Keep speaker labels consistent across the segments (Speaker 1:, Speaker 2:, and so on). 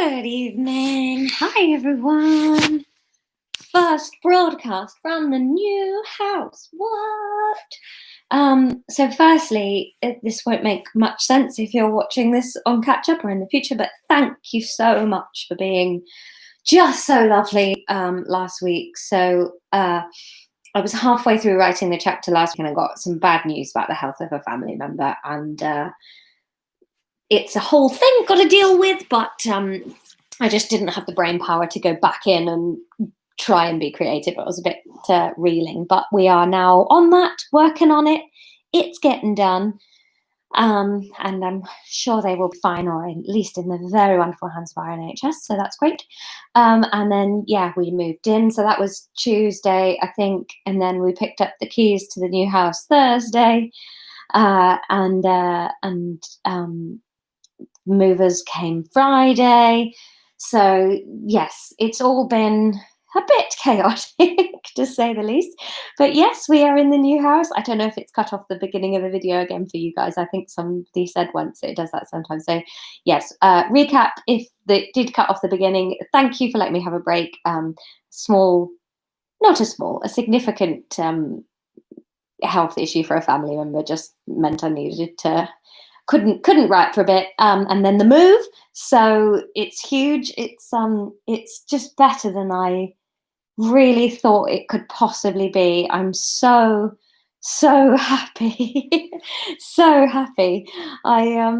Speaker 1: Good evening. Hi, everyone. First broadcast from the new house. What? So firstly, this won't make much sense if you're watching this on catch up or in the future, but thank you so much for being just so lovely last week. So I was halfway through writing the chapter last week and I got some bad news about the health of a family member, and it's a whole thing I've got to deal with, but I just didn't have the brain power to go back in and try and be creative. It was a bit reeling, but we are now on that, working on it. It's getting done. And I'm sure they will be fine, or at least in the very wonderful hands of our NHS, so that's great. And then, yeah, we moved in, so that was Tuesday, I think, and then we picked up the keys to the new house Thursday, and movers came Friday. So yes, it's all been a bit chaotic to say the least. But yes, we are in the new house. I don't know if it's cut off the beginning of the video again for you guys. I think somebody said once it does that sometimes. So yes, recap if it did cut off the beginning. Thank you for letting me have a break. Small, not a small, a significant health issue for a family member just meant I needed to couldn't write for a bit, and then the move, so it's huge. It's just better than I really thought it could possibly be. I'm so happy. So happy. I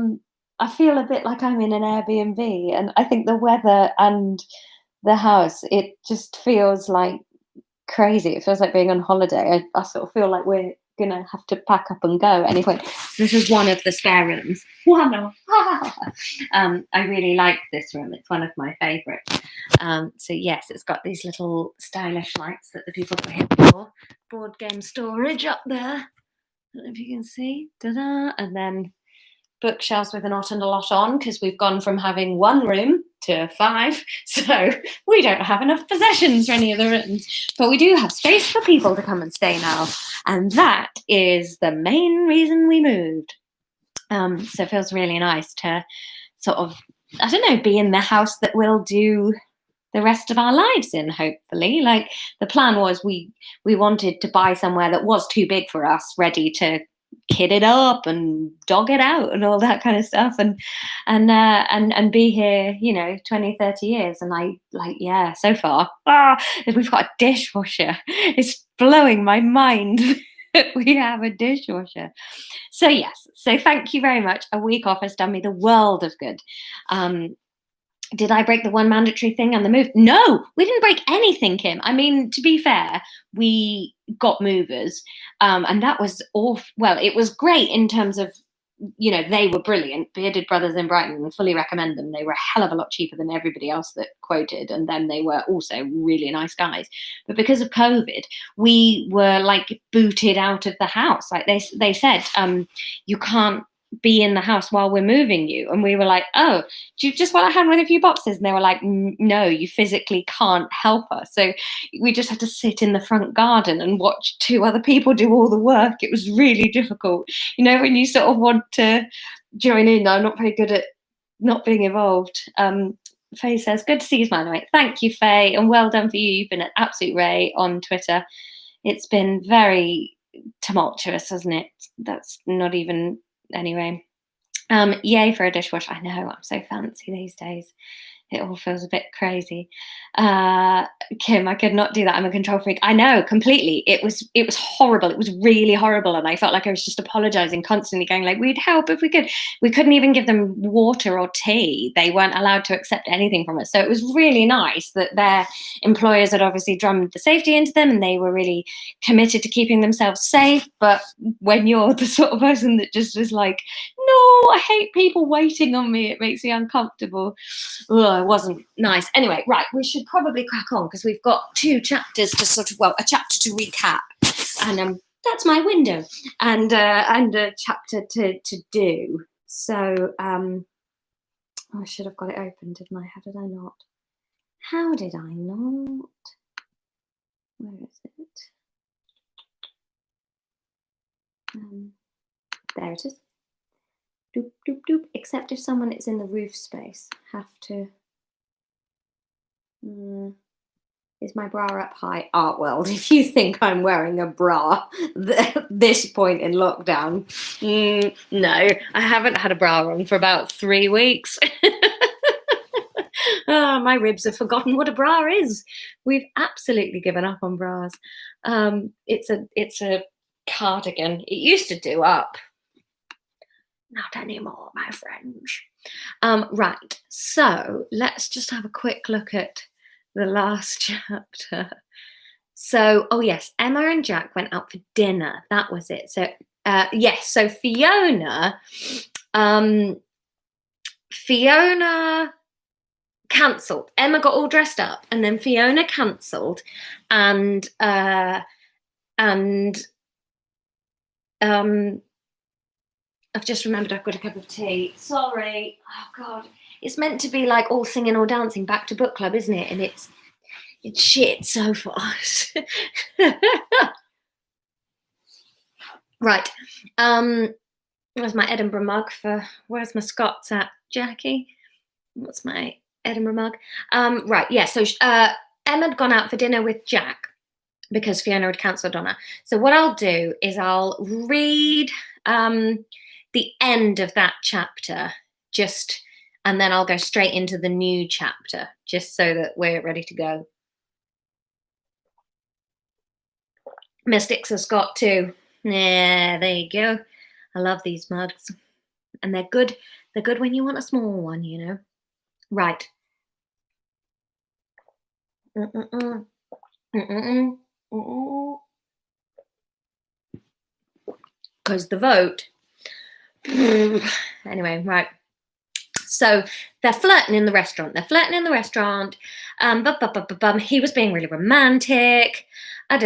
Speaker 1: feel a bit like I'm in an Airbnb, and I think the weather and the house, it just feels like crazy. It feels like being on holiday. I sort of feel like we're gonna have to pack up and go anyway. This is one of the spare rooms. One. I really like this room. It's one of my favourites. So yes, it's got these little stylish lights that the people put here for board game storage up there. I don't know if you can see. Ta-da! And then bookshelves with an awful lot on, because we've gone from having one room to 5, so we don't have enough possessions for any of the rooms, but we do have space for people to come and stay now, and that is the main reason we moved. So it feels really nice to sort of, I don't know, be in the house that we'll do the rest of our lives in, hopefully. Like, the plan was we wanted to buy somewhere that was too big for us, ready to kid it up and dog it out and all that kind of stuff, and be here, 20-30 years. And I, like, yeah, so far we've got a dishwasher. It's blowing my mind that we have a dishwasher. So yes, so thank you very much. A week off has done me the world of good. Did I break the one mandatory thing on the move? No, we didn't break anything, Kim. I mean, to be fair, we got movers, and that was awful. Well, it was great in terms of, they were brilliant. Bearded Brothers in Brighton, fully recommend them. They were a hell of a lot cheaper than everybody else that quoted, and then they were also really nice guys. But because of COVID, we were like booted out of the house. Like they said, you can't be in the house while we're moving you. And we were like, oh, do you just want a hand with a few boxes? And they were like, no, you physically can't help us. So we just had to sit in the front garden and watch 2 other people do all the work. It was really difficult. When you sort of want to join in, I'm not very good at not being involved. Faye says, good to see you smiling. Thank you, Faye, and well done for you. You've been an absolute ray on Twitter. It's been very tumultuous, hasn't it? That's not even... Anyway, yay for a dishwasher. I know, I'm so fancy these days. It all feels a bit crazy. Kim, I could not do that. I'm a control freak. I know, completely. It was horrible. It was really horrible. And I felt like I was just apologizing constantly, going like, we'd help if we could. We couldn't even give them water or tea. They weren't allowed to accept anything from us. So it was really nice that their employers had obviously drummed the safety into them, and they were really committed to keeping themselves safe. But when you're the sort of person that just was like, no, I hate people waiting on me, it makes me uncomfortable. Ugh, it wasn't nice. Anyway, right, we should probably crack on, because we've got 2 chapters to a chapter to recap, and that's my window, and a chapter to do. So I should have got it open, didn't I? How did I not? How did I not? Where is it? There it is. Doop, doop, doop. Except if someone is in the roof space, have to Mm, is my bra up high? Art world, if you think I'm wearing a bra at this point in lockdown, no, I haven't had a bra on for about 3 weeks. My ribs have forgotten what a bra is. We've absolutely given up on bras. It's a cardigan. It used to do up. Not anymore, my friends. Right. So let's just have a quick look at the last chapter. So, oh yes, Emma and Jack went out for dinner. That was it. So, yes. So Fiona cancelled. Emma got all dressed up, and then Fiona cancelled, and I've just remembered I've got a cup of tea. Sorry. Oh God, it's meant to be like all singing or dancing back to book club, isn't it? And it's shit so fast. Right. Where's my Edinburgh mug for? Where's my Scots at, Jackie? What's my Edinburgh mug? Right. Yeah. So Emma had gone out for dinner with Jack because Fiona had cancelled on her. So what I'll do is I'll read the end of that chapter and then I'll go straight into the new chapter just so that we're ready to go. Mystics has got too. Yeah, there you go. I love these mugs. And they're good. They're good when you want a small one, you know. Right. Because the vote. Anyway, right. So they're flirting in the restaurant. He was being really romantic. Emma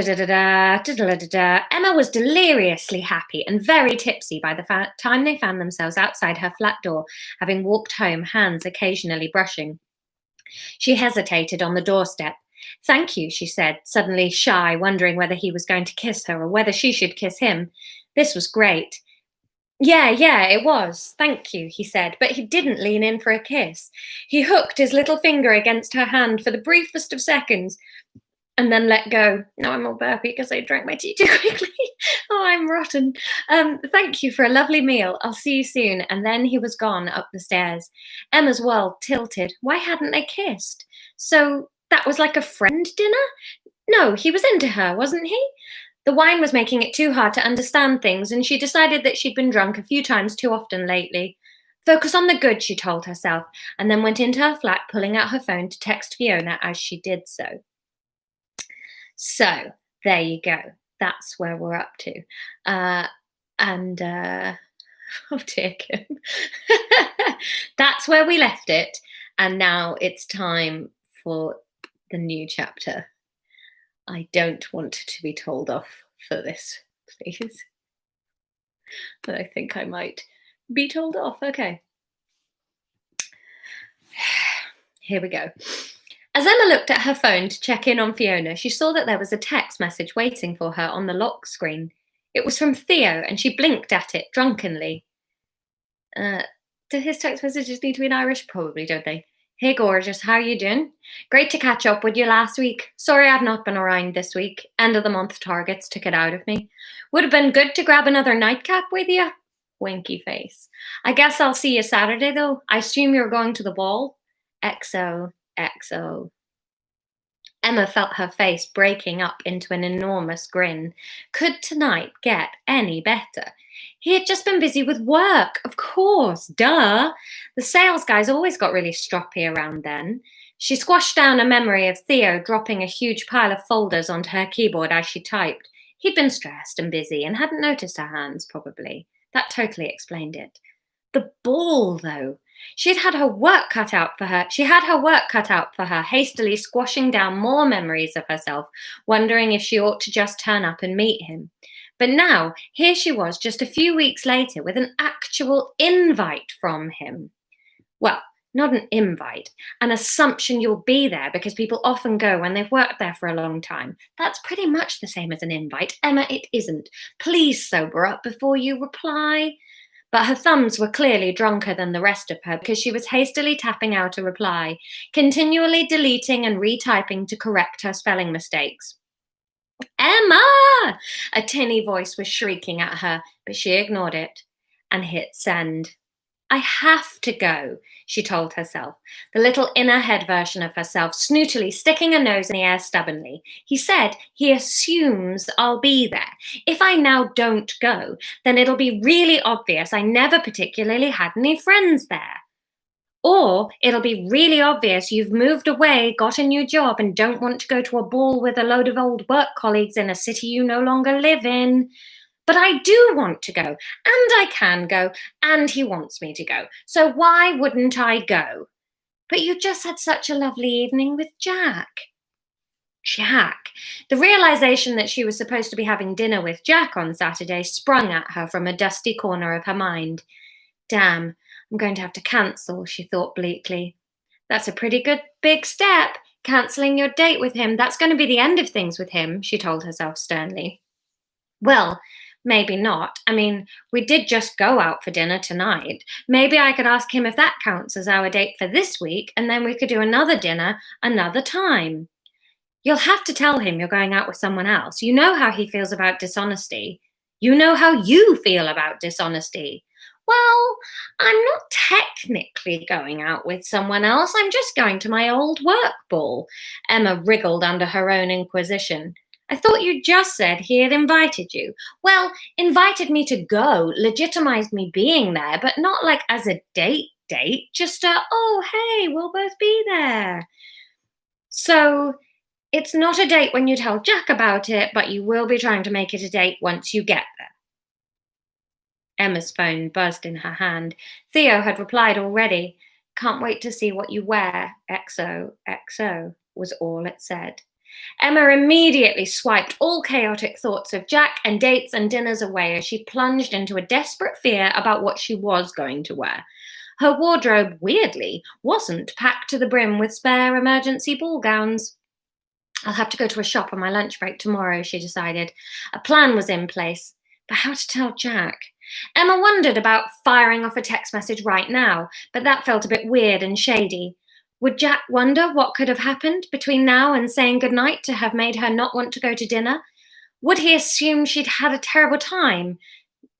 Speaker 1: was deliriously happy and very tipsy by the time they found themselves outside her flat door, having walked home, hands occasionally brushing. She hesitated on the doorstep. "Thank you," she said, suddenly shy, wondering whether he was going to kiss her or whether she should kiss him. This was great. Yeah, it was. Thank you," he said, but he didn't lean in for a kiss. He hooked his little finger against her hand for the briefest of seconds and then let go. Now I'm all burpy because I drank my tea too quickly. Oh, I'm rotten. Thank you for a lovely meal. I'll see you soon. And then he was gone up the stairs. Emma's world tilted. Why hadn't they kissed? So that was like a friend dinner? No, he was into her, wasn't he? The wine was making it too hard to understand things, and she decided that she'd been drunk a few times too often lately. Focus on the good, she told herself, and then went into her flat, pulling out her phone to text Fiona as she did so. So, there you go. That's where we're up to. Oh dear Kim. That's where we left it, and now it's time for the new chapter. I don't want to be told off for this, please. But I think I might be told off. Okay. Here we go. As Emma looked at her phone to check in on Fiona, she saw that there was a text message waiting for her on the lock screen. It was from Theo, and she blinked at it drunkenly. Do his text messages need to be in Irish? Probably, don't they? "Hey gorgeous, how you doing? Great to catch up with you last week. Sorry I've not been around this week. End of the month targets took it out of me. Would have been good to grab another nightcap with you." Winky face. "I guess I'll see you Saturday though. I assume you're going to the ball? XOXO. Emma felt her face breaking up into an enormous grin. Could tonight get any better? He had just been busy with work, of course, duh. The sales guys always got really stroppy around then. She squashed down a memory of Theo dropping a huge pile of folders onto her keyboard as she typed. He'd been stressed and busy and hadn't noticed her hands, probably. That totally explained it. The ball, though. She'd had her work cut out for her. She had her work cut out for her, hastily squashing down more memories of herself, wondering if she ought to just turn up and meet him. But now, here she was just a few weeks later with an actual invite from him. Well, not an invite, an assumption you'll be there because people often go when they've worked there for a long time. That's pretty much the same as an invite. Emma, it isn't. Please sober up before you reply. But her thumbs were clearly drunker than the rest of her because she was hastily tapping out a reply, continually deleting and retyping to correct her spelling mistakes. Emma! A tinny voice was shrieking at her, but she ignored it and hit send. I have to go, she told herself, the little inner head version of herself snootily sticking her nose in the air stubbornly. He said he assumes I'll be there. If I now don't go, then it'll be really obvious I never particularly had any friends there. Or it'll be really obvious you've moved away, got a new job, and don't want to go to a ball with a load of old work colleagues in a city you no longer live in. But I do want to go, and I can go, and he wants me to go. So why wouldn't I go? But you just had such a lovely evening with Jack. Jack. The realization that she was supposed to be having dinner with Jack on Saturday sprung at her from a dusty corner of her mind. Damn, I'm going to have to cancel, she thought bleakly. That's a pretty good big step, cancelling your date with him. That's going to be the end of things with him, she told herself sternly. Well, maybe not. I mean, we did just go out for dinner tonight. Maybe I could ask him if that counts as our date for this week, and then we could do another dinner another time. You'll have to tell him you're going out with someone else. You know how he feels about dishonesty. You know how you feel about dishonesty. Well, I'm not technically going out with someone else. I'm just going to my old work ball. Emma wriggled under her own inquisition. I thought you just said he had invited you. Well, invited me to go, legitimized me being there, but not like as a date, just oh, hey, we'll both be there. So it's not a date when you tell Jack about it, but you will be trying to make it a date once you get there. Emma's phone buzzed in her hand. Theo had replied already. Can't wait to see what you wear. XOXO was all it said. Emma immediately swiped all chaotic thoughts of Jack and dates and dinners away as she plunged into a desperate fear about what she was going to wear. Her wardrobe, weirdly, wasn't packed to the brim with spare emergency ball gowns. I'll have to go to a shop on my lunch break tomorrow, she decided. A plan was in place, but how to tell Jack? Emma wondered about firing off a text message right now, but that felt a bit weird and shady. Would Jack wonder what could have happened between now and saying goodnight to have made her not want to go to dinner? Would he assume she'd had a terrible time?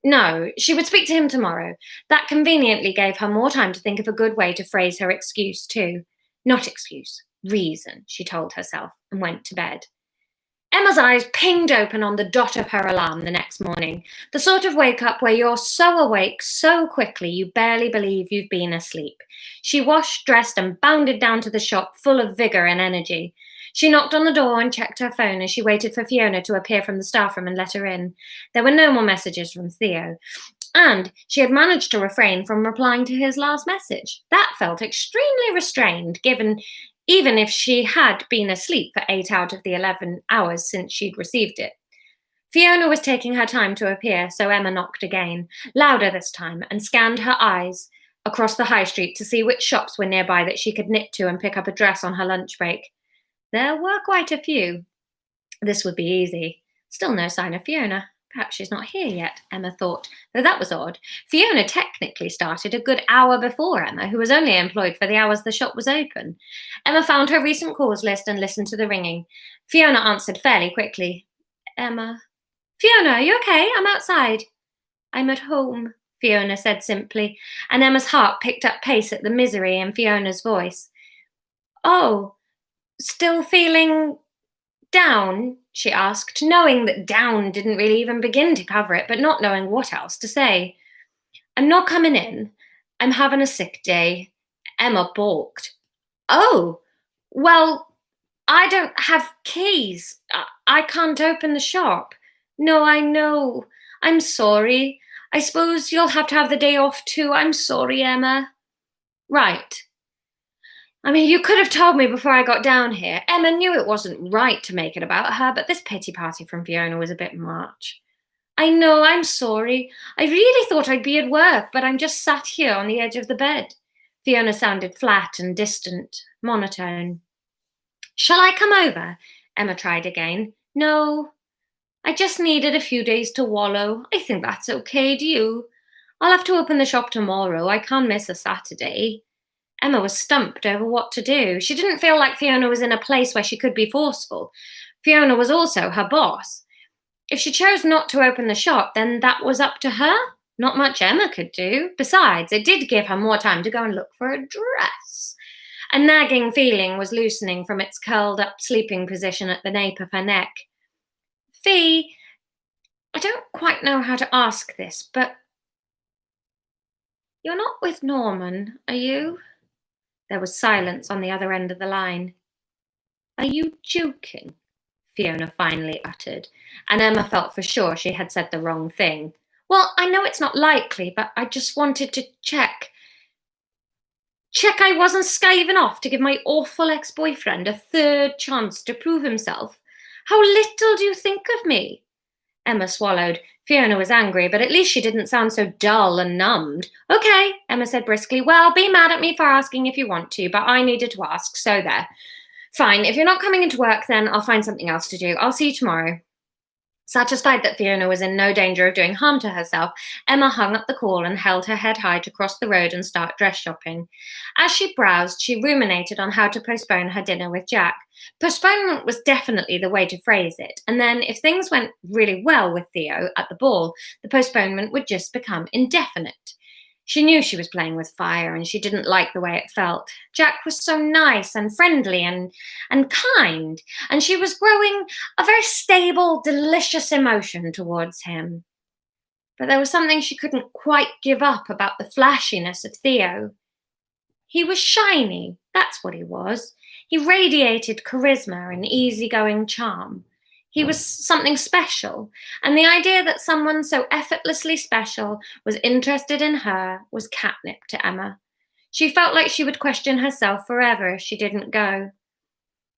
Speaker 1: No, she would speak to him tomorrow. That conveniently gave her more time to think of a good way to phrase her excuse, too. Not excuse, reason, she told herself, and went to bed. Emma's eyes pinged open on the dot of her alarm the next morning, the sort of wake up where you're so awake so quickly you barely believe you've been asleep. She washed, dressed, and bounded down to the shop full of vigour and energy. She knocked on the door and checked her phone as she waited for Fiona to appear from the staff room and let her in. There were no more messages from Theo, and she had managed to refrain from replying to his last message. That felt extremely restrained, given even if she had been asleep for 8 out of the 11 hours since she'd received it. Fiona was taking her time to appear, so Emma knocked again, louder this time, and scanned her eyes across the high street to see which shops were nearby that she could nip to and pick up a dress on her lunch break. There were quite a few. This would be easy. Still no sign of Fiona. Perhaps she's not here yet, Emma thought, though that was odd. Fiona technically started a good hour before Emma, who was only employed for the hours the shop was open. Emma found her recent calls list and listened to the ringing. Fiona answered fairly quickly. Emma. Fiona, are you okay? I'm outside. I'm at home, Fiona said simply, and Emma's heart picked up pace at the misery in Fiona's voice. Oh, still feeling down? She asked, knowing that down didn't really even begin to cover it, but not knowing what else to say. I'm not coming in. I'm having a sick day. Emma balked. Oh, well, I don't have keys. I can't open the shop. No, I know. I'm sorry. I suppose you'll have to have the day off too. I'm sorry, Emma. Right. I mean, you could have told me before I got down here. Emma knew it wasn't right to make it about her, but this pity party from Fiona was a bit much. I know, I'm sorry. I really thought I'd be at work, but I'm just sat here on the edge of the bed. Fiona sounded flat and distant, monotone. Shall I come over? Emma tried again. No, I just needed a few days to wallow. I think that's okay, do you? I'll have to open the shop tomorrow. I can't miss a Saturday. Emma was stumped over what to do. She didn't feel like Fiona was in a place where she could be forceful. Fiona was also her boss. If she chose not to open the shop, then that was up to her. Not much Emma could do. Besides, it did give her more time to go and look for a dress. A nagging feeling was loosening from its curled up sleeping position at the nape of her neck. Fee, I don't quite know how to ask this, but you're not with Norman, are you? There was silence on the other end of the line. Are you joking? Fiona finally uttered, and Emma felt for sure she had said the wrong thing. Well, I know it's not likely, but I just wanted to check. Check I wasn't skiving off to give my awful ex-boyfriend a third chance to prove himself. How little do you think of me? Emma swallowed. Fiona was angry, but at least she didn't sound so dull and numbed. Okay, Emma said briskly. Well, be mad at me for asking if you want to, but I needed to ask, so there. Fine, if you're not coming into work, then I'll find something else to do. I'll see you tomorrow. Satisfied that Fiona was in no danger of doing harm to herself, Emma hung up the call and held her head high to cross the road and start dress shopping. As she browsed, she ruminated on how to postpone her dinner with Jack. Postponement was definitely the way to phrase it, and then if things went really well with Theo at the ball, the postponement would just become indefinite. She knew she was playing with fire and she didn't like the way it felt. Jack was so nice and friendly and kind, and she was growing a very stable, delicious emotion towards him. But there was something she couldn't quite give up about the flashiness of Theo. He was shiny, that's what he was. He radiated charisma and easygoing charm. He was something special, and the idea that someone so effortlessly special was interested in her was catnip to Emma. She felt like she would question herself forever if she didn't go.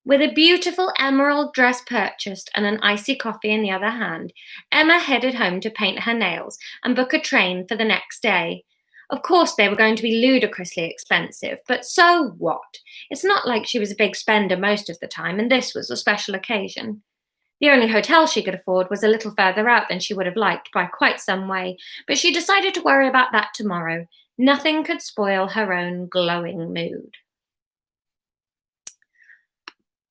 Speaker 1: With a beautiful emerald dress purchased and an icy coffee in the other hand, Emma headed home to paint her nails and book a train for the next day. Of course, they were going to be ludicrously expensive, but so what? It's not like she was a big spender most of the time, and this was a special occasion. The only hotel she could afford was a little further out than she would have liked by quite some way, but she decided to worry about that tomorrow. Nothing could spoil her own glowing mood.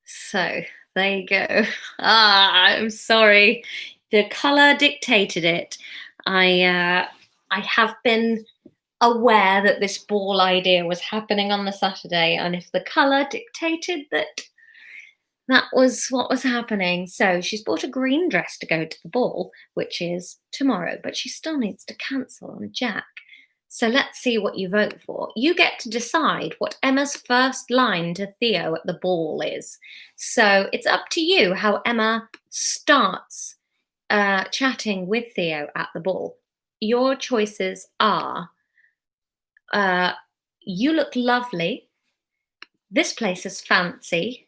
Speaker 1: So, there you go. I'm sorry. The colour dictated it. I have been aware that this ball idea was happening on the Saturday, and if the colour dictated that was what was happening. So she's bought a green dress to go to the ball, which is tomorrow, but she still needs to cancel on Jack. So let's see what you vote for. You get to decide what Emma's first line to Theo at the ball is. So it's up to you how Emma starts chatting with Theo at the ball. Your choices are, you look lovely, this place is fancy,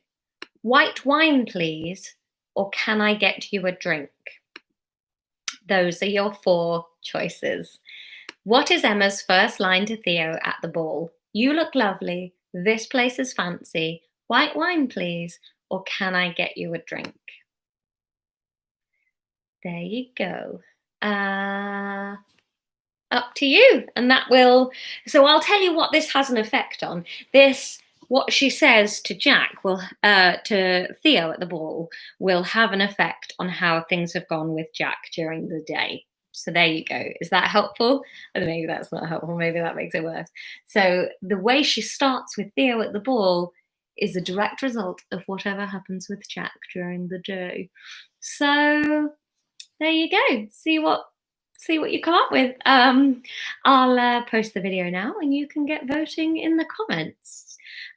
Speaker 1: white wine, please, or can I get you a drink? Those are your 4 choices. What is Emma's first line to Theo at the ball? You look lovely, this place is fancy, white wine, please, or can I get you a drink? There you go. Up to you. And so I'll tell you what this has an effect on. What she says to Jack to Theo at the ball will have an effect on how things have gone with Jack during the day. So there you go. Is that helpful? Or maybe that's not helpful. Maybe that makes it worse. So the way she starts with Theo at the ball is a direct result of whatever happens with Jack during the day. So there you go. See what you come up with. I'll post the video now and you can get voting in the comments.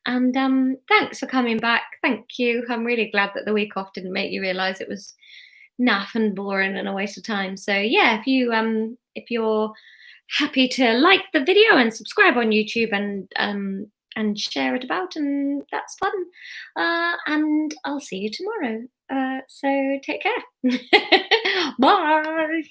Speaker 1: And thanks for coming back. Thank you. I'm really glad that the week off didn't make you realise it was naff and boring and a waste of time. So yeah, if you're happy to like the video and subscribe on YouTube and share it about, and that's fun. And I'll see you tomorrow. So take care. Bye.